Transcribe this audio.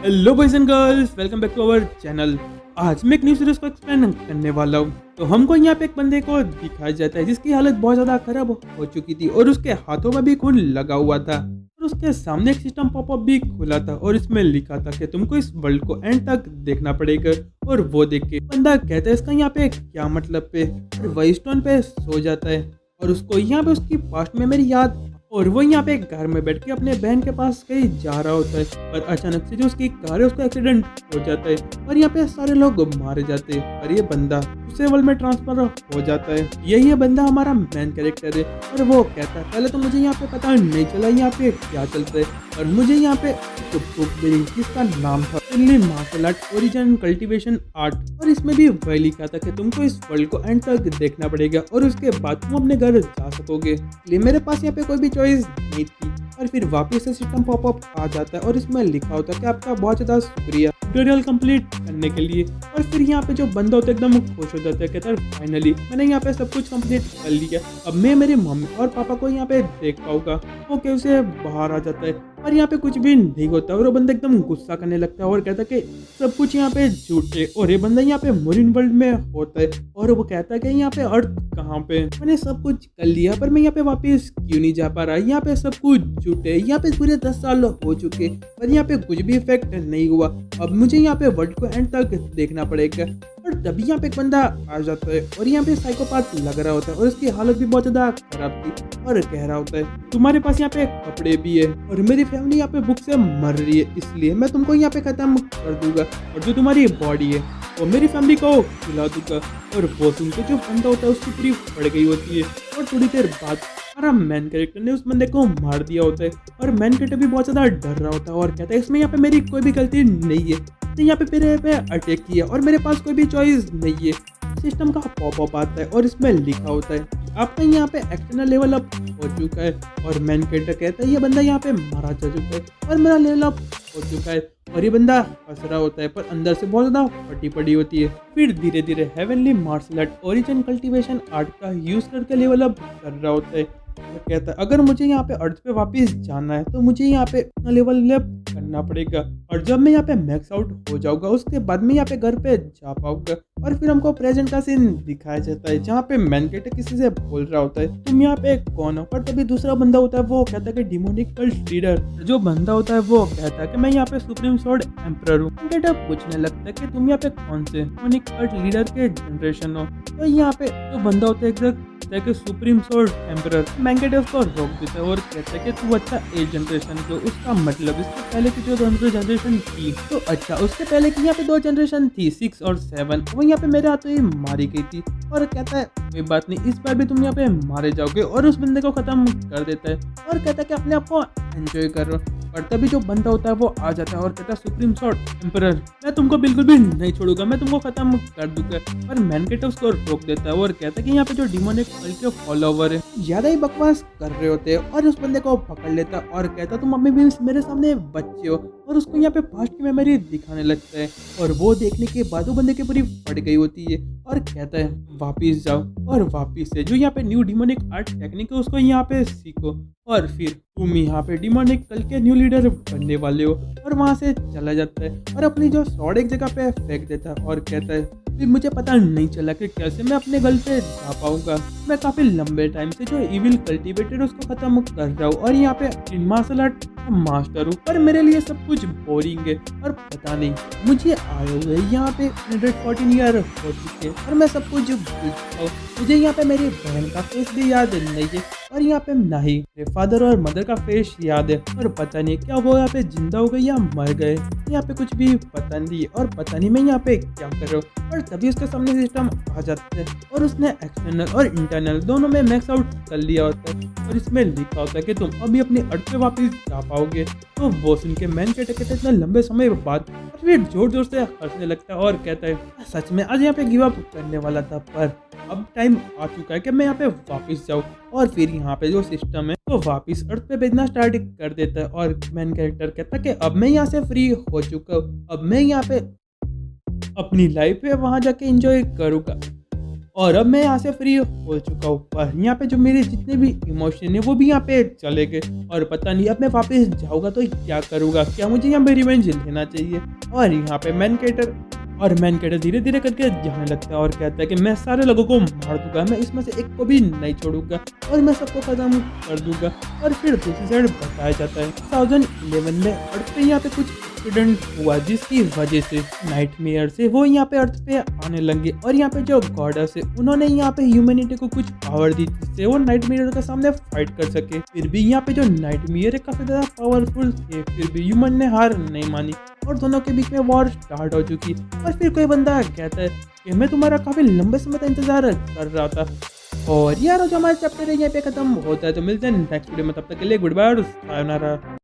Hello boys and girls, welcome back to our channel. आज मैं एक न्यू सीरीज को एक्सप्लेन करने वाला हूँ। तो हमको यहाँ पे एक बंदे को दिखाया जाता है जिसकी हालत बहुत ज्यादा खराब हो चुकी थी और उसके हाथों में भी खून लगा हुआ था और उसके सामने एक सिस्टम पॉपअप भी खुला था और इसमें लिखा था कि तुमको इस वर्ल्ड को एंड तक देखना पड़ेगा। और वो देख के बंदा कहता है इसका यहाँ पे क्या मतलब पे, और वही स्टोन पे सो जाता है और उसको यहाँ पे उसकी पास्ट मेमोरी याद और वो यहाँ पे घर में बैठ के अपने बहन के पास कहीं जा रहा होता है। पर अचानक से जो उसकी कार है उसका एक्सीडेंट हो जाता है और यहाँ पे सारे लोग मारे जाते हैं और ये बंदा दूसरे वर्ल्ड में ट्रांसफर हो जाता है। यही ये बंदा हमारा मेन कैरेक्टर है और वो कहता है पहले तो मुझे यहाँ पे पता नहीं चला यहाँ पे क्या चलता है और मुझे यहाँ पे एक बुक मिली जिसका नाम था martial art origin cultivation art और इसमें भी वही लिखा था कि तुमको इस वर्ल्ड को एंड तक देखना पड़ेगा और उसके बाद तुम अपने घर जा सकोगे। इसलिए मेरे पास यहाँ पे कोई भी चॉइस नहीं थी और फिर वापस से सिस्टम पॉपअप आ जाता है और इसमें लिखा होता है कि आपका बहुत ज़्यादा शुक्रिया ट्यूटोरियल कंप्लीट करने के लिए। और फिर यहाँ पे जो बंदा होता है एकदम खुश हो जाता है, कहता है फाइनली मैंने यहाँ पे सब कुछ कंप्लीट कर लिया, अब मैं मेरी मम्मी और पापा को यहाँ पे देख पाऊंगा। वो कैसे बाहर आ जाता है और यहाँ पे कुछ भी नहीं होता और वो बंदा एकदम गुस्सा करने लगता है और कहता है कि सब कुछ यहाँ पे झूठ है। और ये बंदा यहाँ पे मरीन वर्ल्ड में होता है और वो कहता है कि यहाँ पे अर्थ कहाँ पे, मैंने सब कुछ कर लिया पर मैं यहाँ पे वापस क्यों नहीं जा पा रहा, यहाँ पे सब कुछ झूठ है, यहाँ पे पूरे 10 साल हो चुके पर यहाँ पे कुछ भी इफेक्ट नहीं हुआ, अब मुझे यहाँ पे वर्ल्ड को एंड तक देखना पड़ेगा। और तभी यहाँ पे एक बंदा आ जाता है और यहाँ पे साइकोपाथ लग रहा होता है और उसकी हालत भी बहुत ज्यादा खराब थी और कह रहा होता है तुम्हारे पास यहाँ पे कपड़े भी है और मेरी फैमिली यहाँ पे भूख से मर रही है, इसलिए मैं तुमको यहाँ पे खत्म कर दूंगा और जो तुम्हारी बॉडी है वो मेरी फैमिली को खिला दूंगा। और वो सुन के जो बंदा होता है उसकी पूरी पड़ गई होती है और थोड़ी देर बाद हमारा मेन कैरेक्टर ने उस बंदे को मार दिया होता है और मेन कैरेक्टर भी बहुत ज्यादा डर रहा होता है और कहता है इसमें यहाँ पे मेरी कोई भी गलती नहीं है, तो यहाँ पे मेरे पे अटैक किया और मेरे पास कोई भी चॉइस नहीं है। सिस्टम का पॉपअप आता है और इसमें लिखा होता है आपका यहाँ पे एक्सटर्नल लेवल अप हो चुका है और मेन कैरेक्टर कहता है ये बंदा यहाँ पे मारा जा चुका है और मेरा लेवल अप हो चुका है और ये बंदा हंस रहा होता है पर अंदर से बहुत ज्यादा फटी पड़ी होती है। फिर धीरे धीरे heavenly martial art origin cultivation art का यूज करके लेवल अप कर रहा होता है। तो कहता है अगर मुझे यहाँ पे अर्थ पे वापस जाना है तो मुझे यहाँ पे लेवल अप करना पड़ेगा और जब मैं यहाँ पे मैक्स आउट हो जाऊंगा उसके बाद मैं यहाँ पे घर पे जा पाऊंगा। और फिर हमको प्रेजेंट का सीन दिखाया जाता है जहाँ पे मैन कैरेक्टर किसी से बोल रहा होता है तुम यहाँ पे कौन हो, पर तभी दूसरा बंदा होता है वो कहता है कि डिमोनिक कल्ट लीडर। जो बंदा होता है वो कहता है कि मैं यहाँ पे सुप्रीम स्वॉर्ड एम्परर हूँ। कैरेक्टर पूछने लगता है कि तुम यहाँ पे कौन से डिमोनिक कल्ट लीडर के जनरेशन हो, तो यहाँ पे जो बंदा होता है कि supreme sword emperor. Man character उसको रोक देता है और कहता है कि तू अच्छा 8 जनरेशन जो उसका मतलब इससे पहले की जो जनरेशन थी तो अच्छा उससे पहले की यहाँ पे 2 जनरेशन थी 6 और 7 वो यहाँ पे मेरे हाथों ही मारी गई थी। और कहता है कोई बात नहीं इस बार भी तुम यहाँ पे मारे जाओगे और उस बंदे को खत्म कर देता है और कहता है कि अपने आप को एंजॉय करो। और तभी जो बंदा होता है वो आ जाता है और कहता है सुप्रीम स्वॉर्ड एम्परर मैं तुमको बिल्कुल भी नहीं छोड़ूंगा, मैं तुमको खत्म कर दूंगा। पर मैन कैरेक्टर उसको रोक देता है और कहता है कि यहाँ पे जो डिमोनिक कल्ट के फॉलोवर है ज्यादा ही बकवास कर रहे होते हैं और उस बंदे को पकड़ लेता है और कहता है तुम अभी भी मेरे सामने बच्चे हो और उसको यहाँ पे पास्ट की मेमोरी दिखाने लगता है। और वो देखने के बाद वो बंदे की पूरी फट गई होती है और कहता है वापिस जाओ और वापिस से जो यहाँ पे न्यू डिमोनिक आर्ट टेक्निक है उसको यहाँ पे सीखो और फिर तुम यहाँ पे डिमोनिक कल के न्यू लीडर बनने वाले हो। और वहां से चला जाता है और अपनी जो स्वॉर्ड एक जगह पे फेंक देता है और कहता है फिर मुझे पता नहीं चला कि कैसे मैं अपने घर पे जा पाऊंगा, मैं काफी लंबे टाइम से जो इविल कल्टीवेटेड उसको खत्म कर रहा हूँ और यहाँ पे मार्शल आर्ट मास्टर हूँ, पर मेरे लिए सब कुछ बोरिंग है और पता नहीं मुझे आए हुए यहाँ पे 114 ईयर हो चुके और मैं सब कुछ भूल चुका हूँ। मुझे यहाँ पे मेरी बहन का फेस भी याद नहीं है और यहाँ पे नहीं मेरे फादर और मदर का फेस याद है और पता नहीं क्या वो यहाँ पे जिंदा हो गए या मर गए, यहाँ पे कुछ भी पता नहीं और पता नहीं मैं यहाँ पे क्या कर रहा हूँ। और तभी उसके सामने सिस्टम आ जाता है और उसने एक्सटर्नल और इंटरनल दोनों में मैक्स आउट कर लिया होता है और इसमें लिखा होता है कि तुम अभी अपनी अर्थ पे वापस जा पाओगे। तो वो सुन के मैन कैरेक्टर इतने लंबे समय बाद और फिर जोर जोर से हंसने लगता है और कहता है सच में आज यहाँ पे गिव अप करने वाला था पर अब टाइम आ चुका है कि मैं यहाँ पे वापस जाऊँ। और फिर यहाँ पे जो सिस्टम है तो वापस अर्थ पे भेजना स्टार्ट कर देता है और मैन कैरेक्टर कहता है कि अब मैं यहाँ से फ्री हो चुका हूँ, अब मैं यहाँ पे अपनी लाइफ है वहां जाके एंजॉय करूंगा। और अब मैं यहाँ से फ्री हो चुका हूँ। पर यहाँ पे जो मेरे जितने भी इमोशन है वो भी यहाँ पे चले गए और पता नहीं अब मैं वापस जाऊँगा तो क्या करूँगा, क्या मुझे यहाँ पे रिवेंज लेना चाहिए। और यहाँ पे मैन कैटर धीरे धीरे करके जाने लगता है और कहता है कि मैं सारे लोगों को मार दूंगा, मैं इसमें से एक को भी नहीं छोड़ूंगा और मैं सबको खत्म कर दूंगा। और फिर दूसरी साइड बताया जाता है 2011 में अर्थ पे यहाँ पे कुछ एक्सीडेंट हुआ जिसकी वजह से नाइटमेयर से वो यहाँ पे अर्थ पे आने लगे और यहाँ पे जो गॉडेस है उन्होंने यहाँ पे ह्यूमैनिटी को कुछ पावर दी जिससे वो नाइटमेयर के सामने फाइट कर सके। फिर भी यहाँ पे जो नाइटमेयर है काफी ज्यादा पावरफुल थे, फिर भी ह्यूमन ने हार नहीं मानी और दोनों के बीच में वॉर स्टार्ट हो चुकी। और फिर कोई बंदा कहता है कि मैं तुम्हारा काफी लंबे समय तक इंतजार कर रहा था। और यार जो हमारा चैप्टर है यहाँ पे खत्म होता है, तो मिलते हैं नेक्स्ट वीडियो में, तब तक के लिए गुड बाय और सायोनारा।